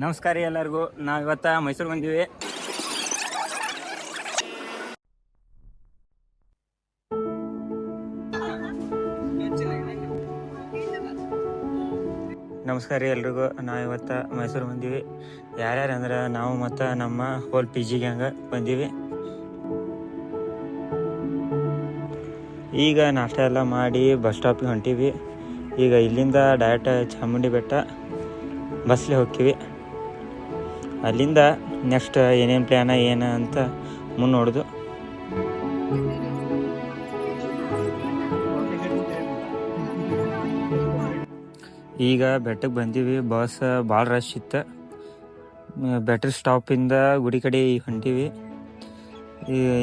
ನಮಸ್ಕಾರ ರೀ ಎಲ್ಲರಿಗೂ. ನಾವು ಇವತ್ತು ಮೈಸೂರು ಬಂದೀವಿ. ನಮಸ್ಕಾರ ರೀ ಎಲ್ರಿಗೂ. ನಾವು ಇವತ್ತು ಮೈಸೂರು ಬಂದೀವಿ. ಯಾರ್ಯಾರು ಅಂದ್ರೆ ನಾವು ಮತ್ತು ನಮ್ಮ ಹೋಲ್ ಪಿ ಜಿ ಗ್ಯಾಂಗ್ ಬಂದೀವಿ. ಈಗ ನಾಷ್ಟ ಎಲ್ಲ ಮಾಡಿ ಬಸ್ ಸ್ಟಾಪಿಗೆ ಹೊಂಟೀವಿ. ಈಗ ಇಲ್ಲಿಂದ ಡೈರೆಕ್ಟ್ ಚಾಮುಂಡಿ ಬೆಟ್ಟ ಬಸ್ಲಿ ಹೋಗ್ತೀವಿ. ಅಲ್ಲಿಂದ ನೆಕ್ಸ್ಟ್ ಏನೇನು ಪ್ಲ್ಯಾನ ಏನು ಅಂತ ಮುಂದೆ ನೋಡೋದು. ಈಗ ಬೆಟ್ಟಕ್ಕೆ ಬಂದೀವಿ. ಬಸ್ ಭಾಳ ರಶ್ ಇತ್ತು. ಬೆಟ್ಟ ಸ್ಟಾಪಿಂದ ಗುಡಿ ಕಡೆ ಹೊಂಟೀವಿ.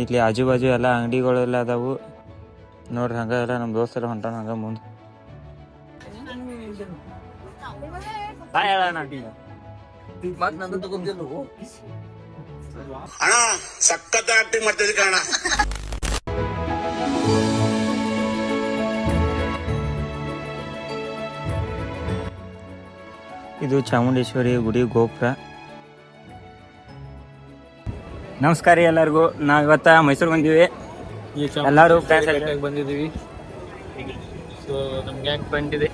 ಇಲ್ಲಿ ಆಜು ಬಾಜು ಎಲ್ಲ ಅಂಗಡಿಗಳೆಲ್ಲ ಅದಾವು ನೋಡ್ರಿ. ಹಂಗೆ ಎಲ್ಲ ನಮ್ಮ ದೋಸ್ತರು ಹೊಂಟಾನ ಹಂಗೆ ಮುಂದೆ. ಅಣ್ಣ ಸಖತ್ ಆಕ್ಟಿಂಗ್ ಮಾಡ್ತಿದ್ದೆ ಕಾರಣ. ಇದು ಚಾಮುಂಡೇಶ್ವರಿ ಗುಡಿ ಗೋಪುರ. ನಮಸ್ಕಾರ ರೀ ಎಲ್ಲರಿಗೂ. ನಾವು ಇವತ್ತು ಮೈಸೂರು ಬಂದೀವಿ. ಎಲ್ಲರೂ ಬಂದಿದ್ದೀವಿ. ಸೊ ನಮ್ಮ ಗ್ಯಾಂಗ್ ಬಂದಿದೆ.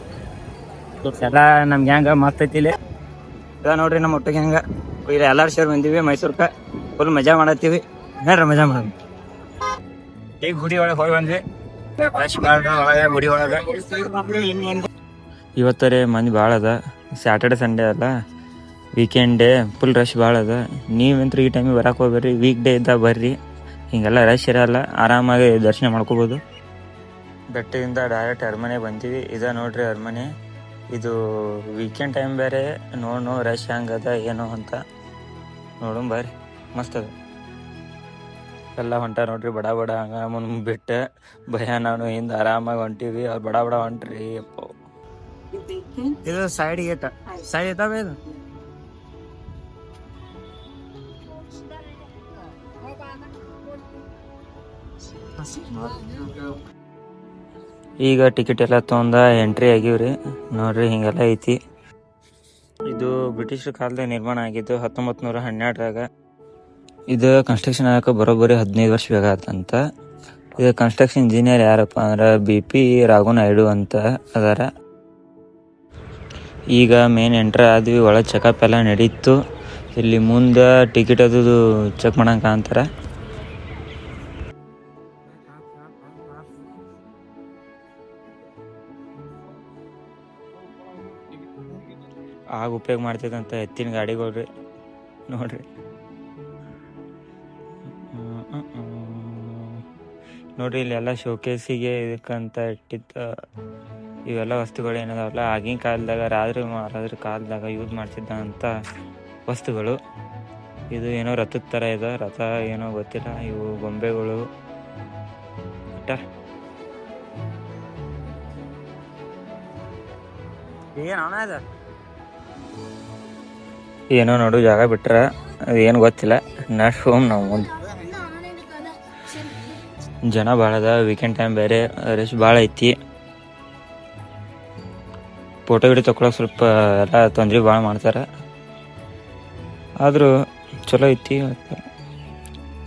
ಎಲ್ಲ ನಮ್ಮ ಗ್ಯಾಂಗ ಮಸ್ತೈತಿಲಿ ಈಗ ನೋಡ್ರಿ. ನಮ್ಮ ಒಟ್ಟು ಗ್ಯಾಂಗ ಈಗ ಎಲ್ಲರೂ ಸೇರಿ ಬಂದೀವಿ ಮೈಸೂರ್ಗೆ. ಫುಲ್ ಮಜಾ ಮಾಡತ್ತೀವಿ. ಹೇಳ್ರಿ ಮಜಾ ಮಾಡೋದು. ಈಗ ಗುಡಿ ಒಳಗೆ ಹೋಗಿ ಬಂದ್ವಿ. ಗುಡಿ ಒಳಗೆ ಇವತ್ತರೇ ಮಂದಿ ಭಾಳ ಅದ. ಸ್ಯಾಟರ್ಡೆ ಸಂಡೇ ಅಲ್ಲ, ವೀಕೆಂಡ್ ಡೇ. ಫುಲ್ ರಶ್ ಭಾಳ ಅದ. ನೀವಂತೂ ಈ ಟೈಮಿಗೆ ಬರಕ್ಕೆ ಹೋಗ್ಬೇಡ್ರಿ. ವೀಕ್ ಡೇ ಇದ್ದಾಗ ಬರ್ರಿ. ಹಿಂಗೆಲ್ಲ ರಶ್ ಇರಲ್ಲ. ಆರಾಮಾಗಿ ದರ್ಶನ ಮಾಡ್ಕೋಬೋದು. ಬೆಟ್ಟದಿಂದ ಡೈರೆಕ್ಟ್ ಅರಮನೆ ಬಂತೀವಿ. ಇದ ನೋಡ್ರಿ ಅರಮನೆ. ಇದು ವೀಕೆಂಡ್ ಟೈಮ್ ಬೇರೆ. ನೋಡು ರಶ್ ಹೆಂಗದ ಏನೋ ಅಂತ ನೋಡು ಬರ್ರಿ. ಮಸ್ತ್ ಅದ. ಎಲ್ಲ ಹೊಂಟ ನೋಡ್ರಿ ಬಡ ಬಡ ಹಂಗ ಮುಂದೆ ಬಿಟ್ಟು ಭಯ ನಾನು ಹಿಂದೆ ಆರಾಮಾಗಿ ಹೊಂಟೀವಿ. ಅವ್ರು ಬಡ ಬಡ ಹೊಂಟ್ರಿ. ಅಪ್ಪ ಇದು ಸೈಡ್ ಗೇಟ ಸೈಡ್ ಇದಾವೆ. ಇದು ಈಗ ಟಿಕೆಟ್ ಎಲ್ಲ ತೊಗೊಂಡ ಎಂಟ್ರಿ ಆಗಿವ್ರಿ. ನೋಡ್ರಿ ಹಿಂಗೆಲ್ಲ ಐತಿ. ಇದು ಬ್ರಿಟಿಷರ ಕಾಲದಾಗ ನಿರ್ಮಾಣ ಆಗಿದ್ದು 1912ರಾಗ. ಇದು ಕನ್ಸ್ಟ್ರಕ್ಷನ್ ಆಗಕ್ಕೆ ಬರೋಬ್ಬರಿ 15 ವರ್ಷ ಬೇಕಾಗತ್ತಂತ. ಇದು ಕನ್ಸ್ಟ್ರಕ್ಷನ್ ಇಂಜಿನಿಯರ್ ಯಾರಪ್ಪ ಅಂದ್ರೆ BP ರಾಘುನಾಯ್ಡು ಅಂತ ಅದಾರ. ಈಗ ಮೇನ್ ಎಂಟ್ರ್ ಆದ್ವಿ. ಒಳಗೆ ಚೆಕಪ್ ಎಲ್ಲ ನಡೀತು. ಇಲ್ಲಿ ಮುಂದೆ ಟಿಕೆಟ್ ಅದು ಚೆಕ್ ಮಾಡಂಗೆ ಕಾಣ್ತಾರ. ಆಗ ಉಪಯೋಗ ಮಾಡ್ತಿದ್ದಂಥ ಎತ್ತಿನ ಗಾಡಿಗಳ್ರಿ ನೋಡ್ರಿ. ನೋಡ್ರಿ ಇಲ್ಲೆಲ್ಲ ಶೋಕೇಸಿಗೆ ಇದಕ್ಕಂತ ಇಟ್ಟಿದ್ದ ಇವೆಲ್ಲ ವಸ್ತುಗಳು ಏನದಾವಲ್ಲ ಆಗಿನ ಕಾಲದಾಗ ರಾಜರ ಕಾಲದಾಗ ಯೂಸ್ ಮಾಡ್ತಿದ್ದಂಥ ವಸ್ತುಗಳು. ಇದು ಏನೋ ರಥದ ಥರ ಇದೆ. ರಥ ಏನೋ ಗೊತ್ತಿಲ್ಲ. ಇವು ಗೊಂಬೆಗಳು ಏನೋ ನೋಡು ಜಾಗ ಬಿಟ್ರ ಏನು ಗೊತ್ತಿಲ್ಲ. ನೆಕ್ಸ್ಟ್ ಹೋಮ್ ನಾವು ಮುಂದೆ. ಜನ ಭಾಳ ಅದ. ವೀಕೆಂಡ್ ಟೈಮ್ ಬೇರೆ ರಶ್ ಭಾಳ ಐತಿ. ಫೋಟೋ ಗಿಡಿ ತಗೊಳಕ್ಕೆ ಸ್ವಲ್ಪ ಎಲ್ಲ ತೊಂದರೆ ಭಾಳ ಮಾಡ್ತಾರೆ. ಆದರೂ ಚಲೋ ಐತಿ.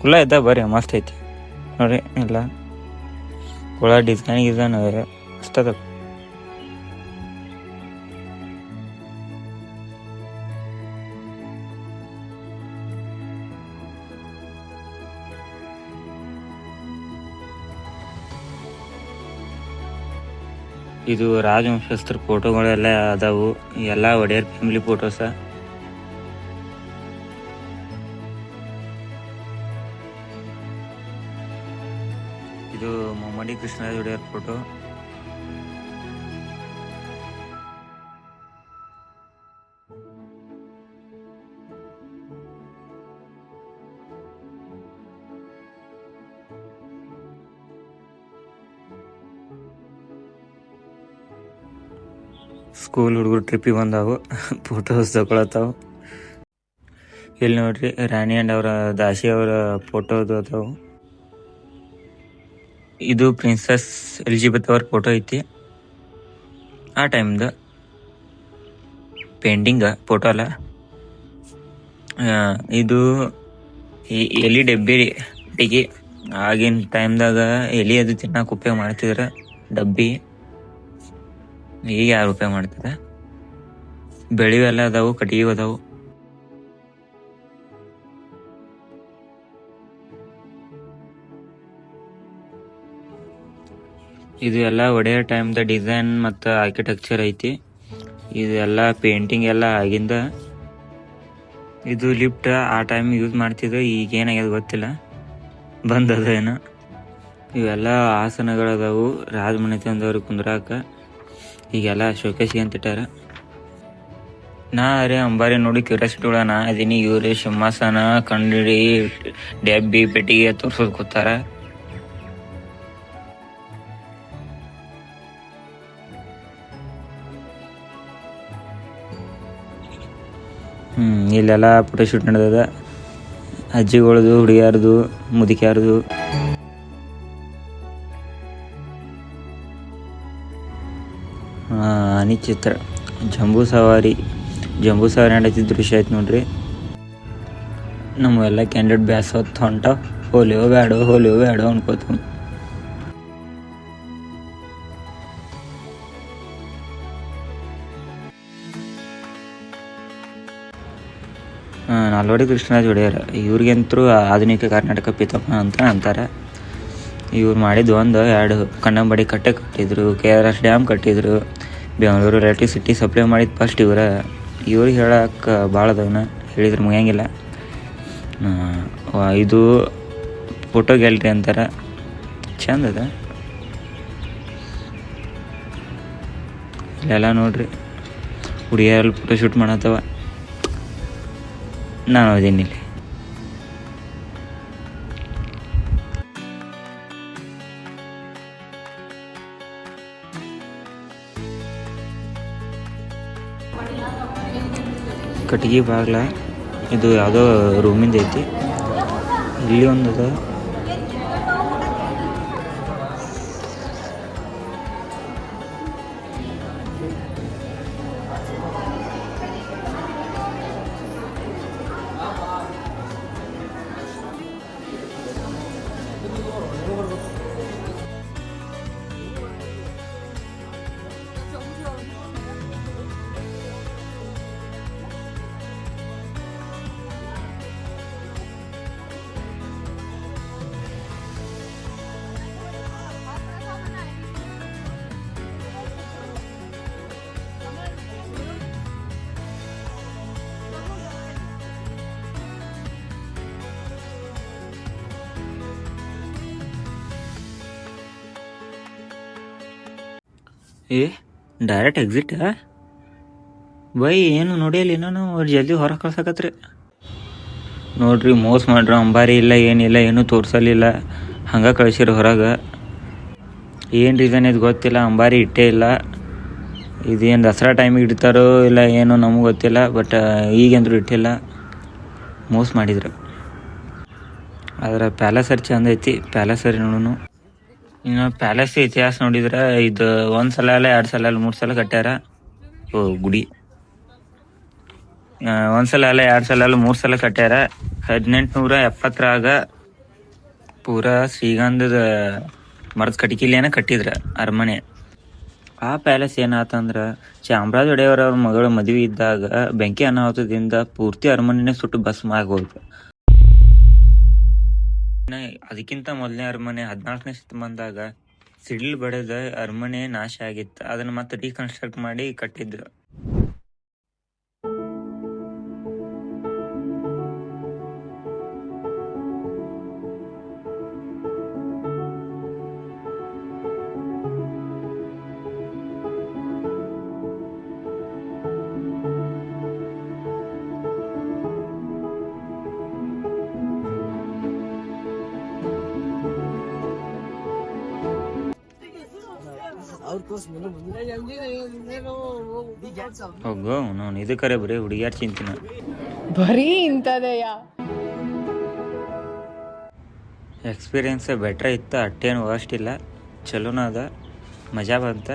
ಕುಲ್ಲ ಇದ್ದ ಬರ್ರಿ ಮಸ್ತ್ ಐತಿ ನೋಡ್ರಿ. ಎಲ್ಲ ಕುಳ ಡಿಸೈನ್ ಮಸ್ತ್ ಅದ. ಇದು ರಾಜವಂಶಸ್ಥರ ಫೋಟೋಗಳೆಲ್ಲ ಅದಾವು. ಎಲ್ಲ ಒಡೆಯರ್ ಫ್ಯಾಮಿಲಿ ಫೋಟೋಸ. ಇದು ಮುಮ್ಮಡಿ ಕೃಷ್ಣರಾಜ ಒಡೆಯರ್ ಫೋಟೋ. ಸ್ಕೂಲ್ ಹುಡುಗರು ಟ್ರಿಪ್ಪಿಗೆ ಬಂದಾವು. ಫೋಟೋಸ್ ತಗೊಳತ್ತಾವು. ಇಲ್ಲಿ ನೋಡ್ರಿ ರಾಣಿ ಅಂಡ್ ಅವರ ದಾಸಿ ಅವರ ಫೋಟೋದು ಅದಾವು. ಇದು ಪ್ರಿನ್ಸೆಸ್ ಎಲಿಜಬೆತ್ ಅವ್ರ ಫೋಟೋ ಐತಿ. ಆ ಟೈಮ್ದು ಪೇಂಟಿಂಗ್ ಫೋಟೋ ಅಲ್ಲ. ಇದು ಎಲಿ ಡಬ್ಬಿಗೆ ಆಗಿನ ಟೈಮ್ದಾಗ ಎಲಿ ಅದು ತಿನ್ನಕ್ಕೆ ಉಪಯೋಗ ಮಾಡ್ತಿದ್ರ ಡಬ್ಬಿ. ಈಗ ಯಾರು ಉಪಯೋಗ ಮಾಡ್ತಿದ? ಬೆಳಿವೆಲ್ಲ ಅದಾವು, ಕಟ್ಟಿಗೆ ಅದಾವು. ಇದು ಎಲ್ಲ ಒಡೆಯೋ ಟೈಮ್ದ ಡಿಸೈನ್ ಮತ್ತು ಆರ್ಕಿಟೆಕ್ಚರ್ ಐತಿ. ಇದು ಎಲ್ಲ ಪೇಂಟಿಂಗ್ ಎಲ್ಲ ಆಗಿಂದ. ಇದು ಲಿಫ್ಟ್ ಆ ಟೈಮ್ ಯೂಸ್ ಮಾಡ್ತಿದ್ರು, ಈಗ ಏನಾಗ್ಯದ ಗೊತ್ತಿಲ್ಲ, ಬಂದದ ಏನೋ. ಇವೆಲ್ಲ ಆಸನಗಳದಾವು ರಾಜಮನೆತನದವ್ರು ಕುಂದ್ರಾಕ. ಈಗೆಲ್ಲ ಶೋಕೇಶ್ಗೆ ಅಂತಿಟ್ಟಾರ. ನಾ ಅರೆ ಅಂಬಾರಿ ನೋಡಿ ಕ್ಯೂರಿಯಾಸಿಟಿ ಒಳಗ ನಾ ಅದೀನಿ. ಇವ್ರೆ ಸಿಂಹಾಸನ ಕಂಡಿಡಿ ಡೆಬ್ಬಿ ಪೆಟ್ಟಿಗೆ ತೋರ್ಸೋದ್ ಕೂತಾರ. ಇಲ್ಲೆಲ್ಲ ಫೋಟೋಶೂಟ್ ನಡೆದದ. ಅಜ್ಜಿಗಳದು, ಹುಡುಗಿಯಾರದು, ಮುದುಕಿಯಾರದು. ಆನಿ ಚಿತ್ರ, ಜಂಬೂ ಸವಾರಿ ನಡೀತಿದ್ದ ದೃಶ್ಯ ಐತೆ ನೋಡ್ರಿ. ನಮ್ಮೆಲ್ಲ ಕ್ಯಾಂಡಿಡೇಟ್ ಬ್ಯಾಸ್ ಹೊತ್ತು ಹೊಂಟಾವ. ಹೋಲಿಯೋ ಬ್ಯಾಡೋ ಅನ್ಕೋತ. ನಾಲ್ವಡಿ ಕೃಷ್ಣರಾಜ ಒಡೆಯರ್ ಇವ್ರಿಗಂತರೂ ಆಧುನಿಕ ಕರ್ನಾಟಕ ಪಿತಾಮಹ ಅಂತ ಅಂತಾರೆ. ಇವ್ರು ಮಾಡಿದ್ದು 1-2 ಕನ್ನಂಬಾಡಿ ಕಟ್ಟೆ ಕಟ್ಟಿದ್ರು, KRS ಡ್ಯಾಮ್ ಕಟ್ಟಿದ್ರು, ಬೆಂಗಳೂರು ಎಲೆಕ್ಟ್ರಿಸಿಟಿ ಸಪ್ಲೈ ಮಾಡಿದ್ದು ಫಸ್ಟ್ ಇವ್ರಿಗೆ ಹೇಳಕ್ಕೆ ಭಾಳ ಅದಾವನ, ಹೇಳಿದ್ರೆ ಮುಗಿಯಂಗಿಲ್ಲ. ಇದು ಫೋಟೋ ಗ್ಯಾಲರಿ ಅಂತಾರೆ, ಚಂದ ಅದ. ಇಲ್ಲೆಲ್ಲ ನೋಡ್ರಿ ಹುಡುಗಿಯರಲ್ಲಿ ಫೋಟೋಶೂಟ್ ಮಾಡತ್ತವ. ನಾನು ಅದೀನಿ ಇಲ್ಲಿ. ಕಟ್ಟಿಗೆ ಬಾಗ್ಲ, ಇದು ಯಾವುದೋ ರೂಮಿಂದ ಐತಿ. ಇಲ್ಲಿ ಒಂದದ. ಡೈರೆಕ್ಟ್ ಎಕ್ಸಿಟ್ ಬೈ ಏನು ನೋಡಿಯಲ್ಲ ಇನ್ನೂ ನಾವು ಜಲ್ದಿ ಹೊರಗೆ ಕಳ್ಸಕತ್ರಿ. ನೋಡ್ರಿ ಮೋಸ ಮಾಡ್ರಿ. ಅಂಬಾರಿ ಇಲ್ಲ, ಏನಿಲ್ಲ, ಏನೂ ತೋರಿಸಲಿಲ್ಲ, ಹಂಗೆ ಕಳ್ಸಿರಿ ಹೊರಗೆ. ಏನು ರೀಸನ್ ಇದು ಗೊತ್ತಿಲ್ಲ. ಅಂಬಾರಿ ಇಟ್ಟೇ ಇಲ್ಲ. ಇದೇನು ದಸರಾ ಟೈಮಿಗೆ ಇಡ್ತಾರೋ ಇಲ್ಲ ಏನೋ ನಮಗೆ ಗೊತ್ತಿಲ್ಲ. ಬಟ್ ಈಗಂದ್ರೂ ಇಟ್ಟಿಲ್ಲ. ಮೋಸ ಮಾಡಿದ್ರು. ಅದರ ಪ್ಯಾಲೇಸರ್ ಚಂದ ಐತಿ. ಪ್ಯಾಲೇಸರಿ ನೋಡೋಣ. ಇನ್ನು ಪ್ಯಾಲೇಸ್ ಇತಿಹಾಸ ನೋಡಿದ್ರೆ ಇದು 1 ಸಲ ಅಲ್ಲ, 2 ಸಲ ಅಲ್ಲ, 3 ಸಲ ಕಟ್ಟ್ಯಾರ. ಗುಡಿ 1 ಸಲ ಅಲ್ಲ, 2 ಸಲ ಅಲ್ಲ, 3 ಸಲ ಕಟ್ಟ್ಯಾರ. 1870ರಾಗ ಪೂರಾ ಶ್ರೀಗಂಧದ ಮರದ ಕಟಿಕಿಲೇನ ಕಟ್ಟಿದ್ರ ಅರಮನೆ. ಆ ಪ್ಯಾಲೇಸ್ ಏನಾತಂದ್ರೆ ಚಾಮರಾಜ ಒಡೆಯವರ ಮಗಳ ಮದುವೆ ಇದ್ದಾಗ ಬೆಂಕಿ ಅನಾಹುತದಿಂದ ಪೂರ್ತಿ ಅರಮನೆನೇ ಸುಟ್ಟು ಭಸ್ಮ ಆಗೋಯ್ತು. ಅದಕ್ಕಿಂತ ಮೊದಲನೇ ಅರಮನೆ 14ನೇ ಶತಮಾನದಾಗ ಸಿಡಿಲು ಬಡಿದ ಅರಮನೆ ನಾಶ ಆಗಿತ್ತು. ಅದನ್ನ ಮತ್ತೆ ರೀಕನ್ಸ್ಟ್ರಕ್ಟ್ ಮಾಡಿ ಕಟ್ಟಿದ್ರು. ಹೋಗೋ ನಾನು ಇದು ಕರೆ ಬರೀ ಹುಡುಗಿಯಾರ ಚಿಂತಿನ ಬರೀ ಇಂಥದೆಯ. ಎಕ್ಸ್ಪೀರಿಯನ್ಸ್ ಬೆಟ್ರ್ ಇತ್ತು, ಅಟ್ಟೇನು ವರ್ಸ್ಟ್ ಇಲ್ಲ, ಚಲೋನ ಅದ, ಮಜಾ ಬಂತ.